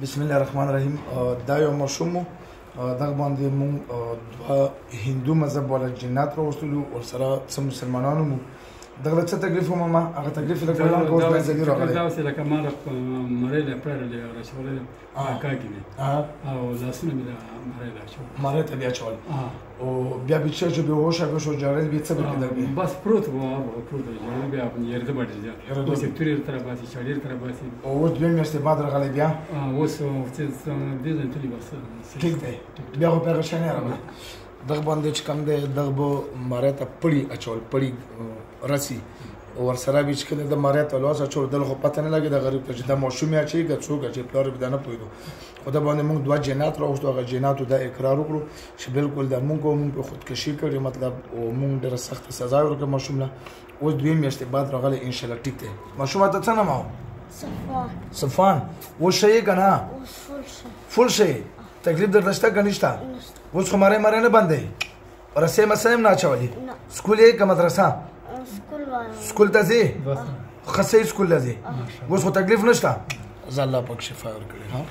بسم الله الرحمن الرحیم. دا یو ماشوم دغه باندې مونږ دوه هندو مذهب والا جنات راوستلو ورسره څه مسلمانانو مو دغه څه تکلیف ومه هغه تکلیف لکه بیان کوم منځلي راغلی دا اوس لکه ما مړی له پړلې راچولې کاږي او لاسونه مې مړی راچول مړی ته بیا چول او بیا بچ چې به هوښه به شو جارل به څه به کېدل بس پروت و پروت بیا یرده باندې ځه اوس توري تر باسي شاړیر تر باسي او اوس دوه میاشتې بعد راغلی بیا اوس څه دې ځین تلی بس ټیک دی بیا خو پیغه شنه راغلی دغه باندې چې کوم دی دغه به مړی ته پړی اچول پړی رسی ورسره به چې کله د مړی ته لاس اچول دل خو پته نه لګي د غریب ته چې د ماشوم یا چې څوک چې پلار به نه پوهېدو خو دا باندې موږ دوه جنات راوستو هغه جناتو دا اقرار وکړو چې بالکل د موږ په خودکشي کړې مطلب او موږ ډېره سخت سزا ورکړه ماشوم له اوس دوه میاشتې بعد راغلی ان شاء الله ټیک دی ماشوم ته څه نوم صفوان و شي کنه فول شي تکلیف درشته کنيشته اوس خو مړی نه باندې ورسې مسایم نه چولې سکول یې که مدرسه سکول ته ځې خاصه سکول ته ځې اوس خو تکلیف نشته زه الله پاک شفا ورکړي ها